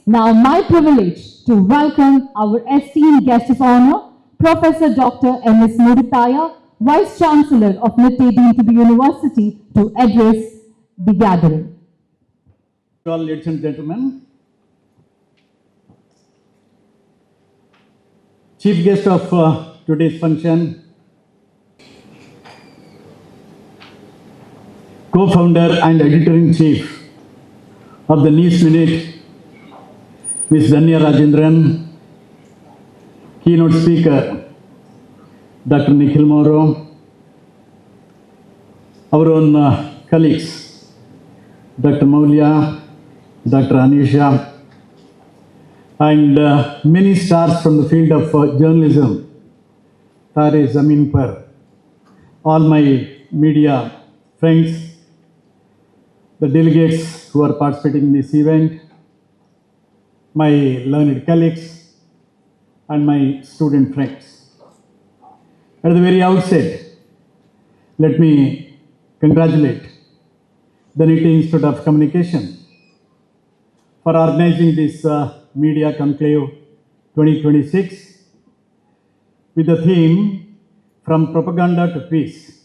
now my privilege to welcome our esteemed guest of honor, Professor Dr. M.S. Muditaya, Vice Chancellor of Nitte Deemed University, to address the gathering. All ladies and gentlemen, chief guest of today's function, co-founder and editor-in-chief of the News Minute, Ms. Dhanya Rajendran, keynote speaker, Dr. Nikhil Moro, our own colleagues, Dr. Maulya, Dr. Anisha, and many stars from the field of journalism, Tare Zameen Par, all my media friends, the delegates who are participating in this event, my learned colleagues, and my student friends. At the very outset, let me congratulate the Nitte Institute of Communication for organizing this Media Conclave 2026 with the theme From Propaganda to Peace,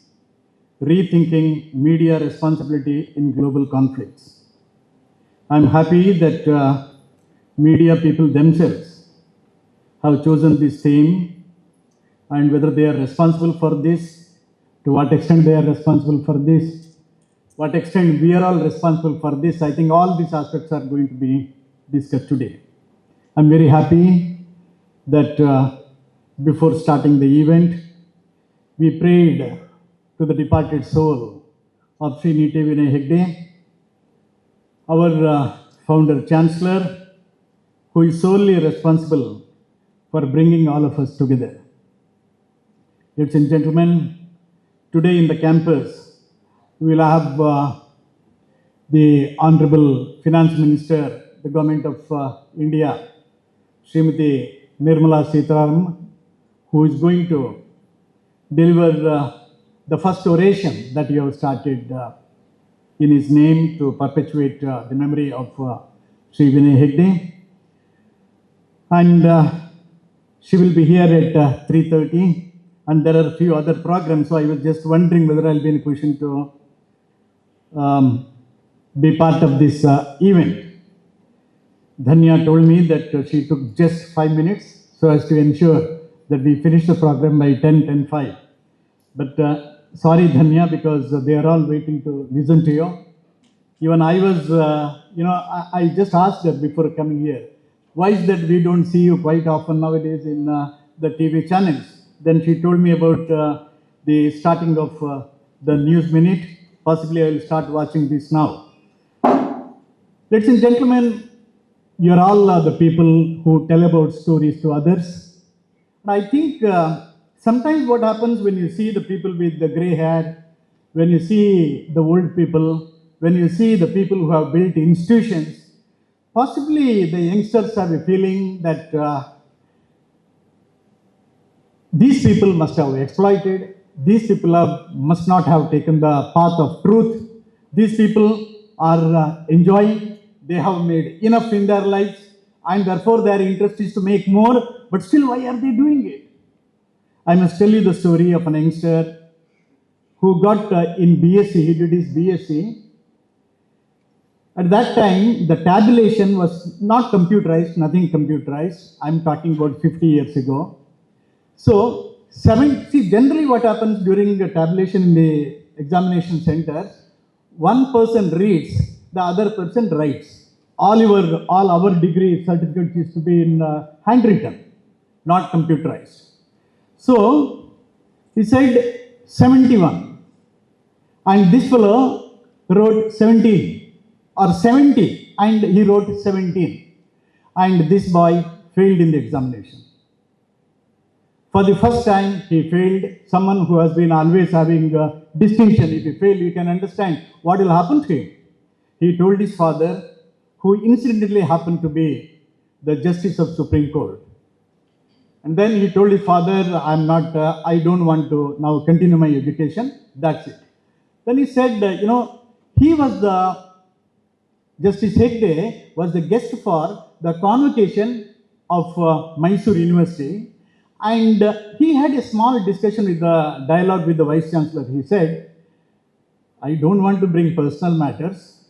Rethinking Media Responsibility in Global Conflicts. I'm happy that media people themselves have chosen this theme, and whether they are responsible for this, to what extent they are responsible for this, what extent we are all responsible for this, I think all these aspects are going to be discussed today. I'm very happy that before starting the event, we prayed to the departed soul of Sri Nitte Vinay Hegde, our founder chancellor, who is solely responsible for bringing all of us together. Ladies and gentlemen, today in the campus, we will have the Honorable Finance Minister, the Government of India, Srimati Nirmala Sitharaman, who is going to deliver the first oration that you have started in his name to perpetuate the memory of Sri Vinay Hegde. And she will be here at 3:30, and there are a few other programs, so I was just wondering whether I'll be in a position to be part of this event. Dhanya told me that she took just 5 minutes so as to ensure that we finish the program by 10:05. But sorry, Dhanya, because they are all waiting to listen to you. Even I was, I just asked her before coming here, why is that we don't see you quite often nowadays in the TV channels? Then she told me about the starting of the News Minute. Possibly I will start watching this now. Ladies and gentlemen, you're all the people who tell about stories to others. I think sometimes what happens when you see the people with the gray hair, when you see the old people, when you see the people who have built institutions, possibly the youngsters have a feeling that these people must have exploited, these people must not have taken the path of truth, these people are enjoying, they have made enough in their lives, and therefore their interest is to make more, but still why are they doing it? I must tell you the story of an youngster who got in BSc, he did his BSc. At that time, the tabulation was not computerized, nothing computerized. I'm talking about 50 years ago. So, generally what happens during the tabulation in the examination center, one person reads, the other person writes. All our degree certificates used to be in handwritten, not computerized. So, he said 71. And this fellow wrote 17 or 70, and he wrote 17. And this boy failed in the examination. For the first time, he failed. Someone who has been always having distinction, if he fails, you can understand what will happen to him. He told his father, who incidentally happened to be the Justice of Supreme Court. And then he told his father, I don't want to now continue my education, that's it. Then he said, he was the Justice Hegde was the guest for the convocation of Mysore University, and he had a small discussion with the dialogue with the Vice Chancellor. He said, I don't want to bring personal matters.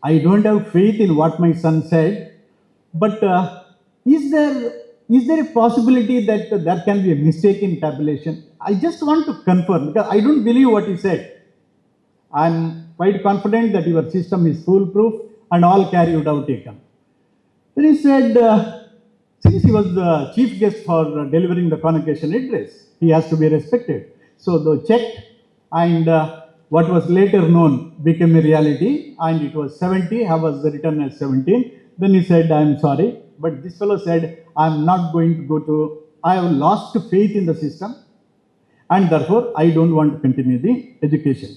I don't have faith in what my son said. But is there a possibility that there can be a mistake in tabulation? I just want to confirm because I don't believe what he said. I'm quite confident that your system is foolproof and all care you would have taken. Then he said, since he was the chief guest for delivering the convocation address, he has to be respected. So they checked, and what was later known became a reality, and it was 70. I was written as 17. Then he said, I'm sorry, but this fellow said, I'm not going to go to, I have lost faith in the system, and therefore I don't want to continue the education.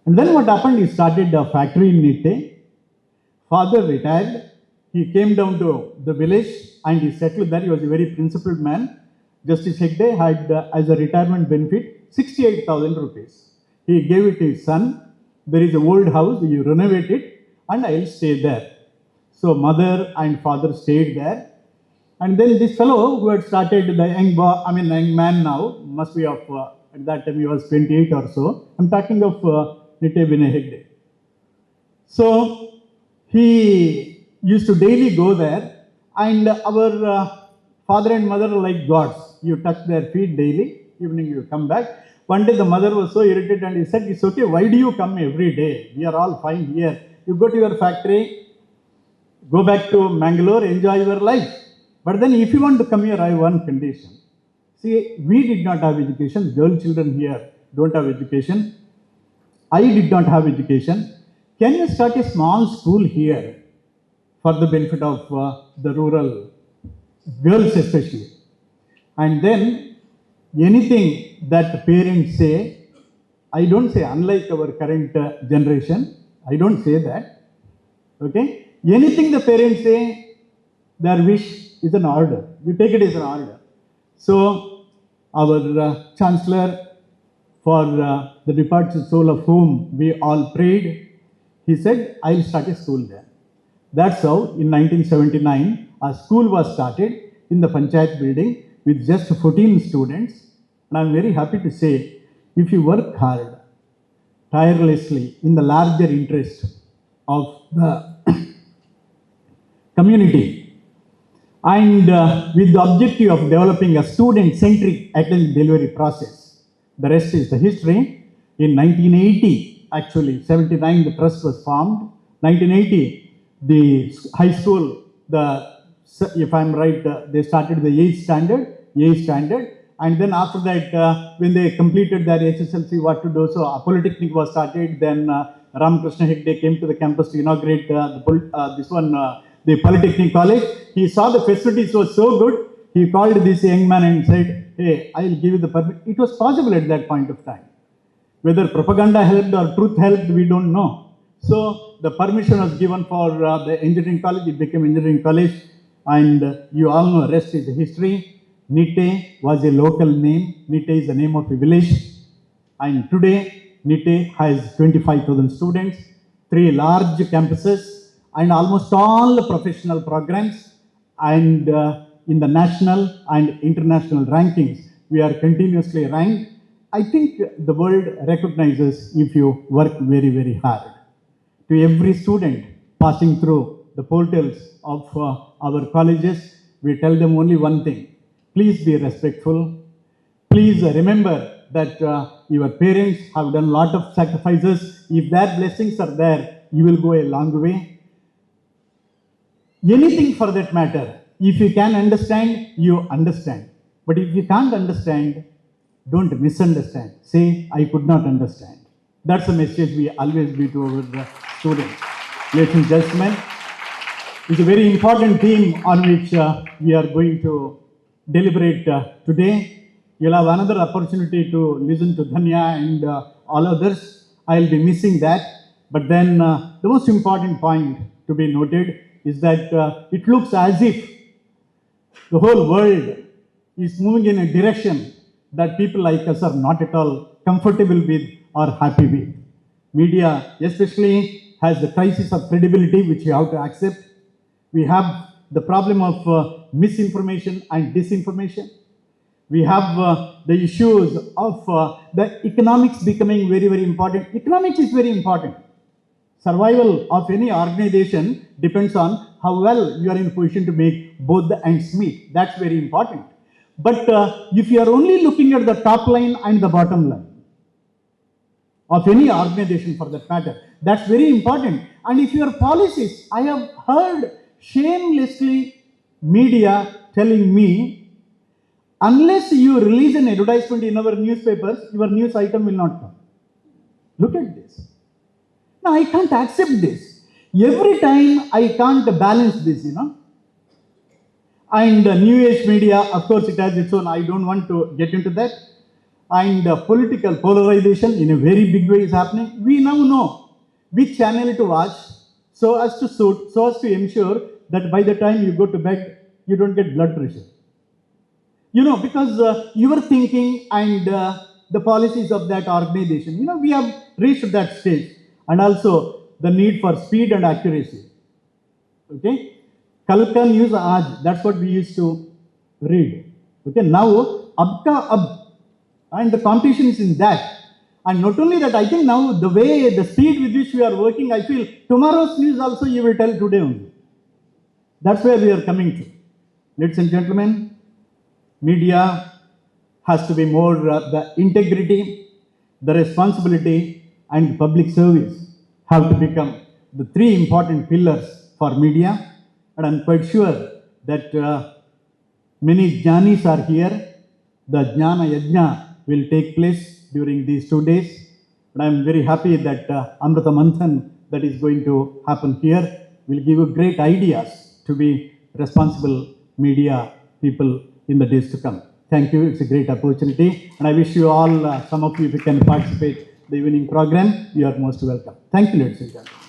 And then what happened, he started a factory in Nitte. Father retired. He came down to the village and he settled there. He was a very principled man. Justice Hegde had, as a retirement benefit, 68,000 rupees. He gave it to his son. There is an old house, you renovate it, and I'll stay there. So mother and father stayed there. And then this fellow who had started, the young man now, must be of, at that time he was 28 or so. I'm talking of Nitte Vinay Hegde. So he used to daily go there, and our father and mother are like gods. You touch their feet daily, evening you come back. One day the mother was so irritated and he said, it's okay, why do you come every day? We are all fine here. You go to your factory, go back to Mangalore, enjoy your life. But then if you want to come here, I have one condition. See, we did not have education. Girl children here don't have education. I did not have education. Can you start a small school here for the benefit of the rural girls especially? And then anything that parents say, I don't say, unlike our current generation, I don't say that. Okay? Anything the parents say, their wish is an order. You take it as an order. So, our Chancellor, for the departed soul of whom we all prayed, he said, I'll start a school there. That's how, in 1979, a school was started in the Panchayat building with just 14 students. And I'm very happy to say, if you work hard, tirelessly, in the larger interest of the community, and with the objective of developing a student-centric academic delivery process, the rest is the history. In 1980, actually, 79, the trust was formed. 1980, the high school, if I'm right, they started the 8th standard. And then after that, when they completed their HSLC, what to do? So a polytechnic was started. Then Ramakrishna Hegde came to the campus to inaugurate the Polytechnic College. He saw the facilities was so good. He called this young man and said, hey, I'll give you the permit. It was possible at that point of time. Whether propaganda helped or truth helped, we don't know. So the permission was given for the engineering college. It became engineering college. And you all know, rest is history. Nitte was a local name. Nitte is the name of a village. And today, Nitte has 25,000 students, 3 large campuses, and almost all the professional programs. And in the national and international rankings, we are continuously ranked. I think the world recognizes if you work very, very hard. To every student passing through the portals of our colleges, we tell them only one thing. Please be respectful. Please remember that your parents have done a lot of sacrifices. If their blessings are there, you will go a long way. Anything for that matter, if you can understand, you understand. But if you can't understand, don't misunderstand. Say, I could not understand. That's the message we always give to our students. Ladies and gentlemen, it's a very important theme on which we are going to deliberate today. You'll have another opportunity to listen to Dhanya and all others. I'll be missing that. But then the most important point to be noted is that it looks as if the whole world is moving in a direction that people like us are not at all comfortable with or happy with. Media especially has the crisis of credibility which you have to accept. We have the problem of misinformation and disinformation. We have the issues of the economics becoming very, very important. Economics is very important. Survival of any organization depends on how well you are in a position to make both the ends meet. That's very important. But if you are only looking at the top line and the bottom line of any organization for that matter, that's very important. And if your policies, I have heard shamelessly media telling me, unless you release an advertisement in our newspapers, your news item will not come. Look at this. Now, I can't accept this. Every time I can't balance this, And New Age media, of course, it has its own. I don't want to get into that. And political polarization in a very big way is happening. We now know which channel to watch so as to ensure that by the time you go to bed, you don't get blood pressure. Because your thinking and the policies of that organization, we have reached that stage. And also the need for speed and accuracy. Okay? Kalka news aaj, that's what we used to read. Okay, now Abbakka ab, and the competition is in that. And not only that, I think now the way, the speed with which we are working, I feel tomorrow's news also you will tell today only. That's where we are coming to. Ladies and gentlemen, media has to be more the integrity, the responsibility, and public service have to become the three important pillars for media. And I'm quite sure that many jnanis are here. The Jnana Yajna will take place during these 2 days. And I'm very happy that Amrita Manthan that is going to happen here will give you great ideas to be responsible media people in the days to come. Thank you. It's a great opportunity. And I wish you all, some of you, if you can participate the evening program, you are most welcome. Thank you, ladies and gentlemen.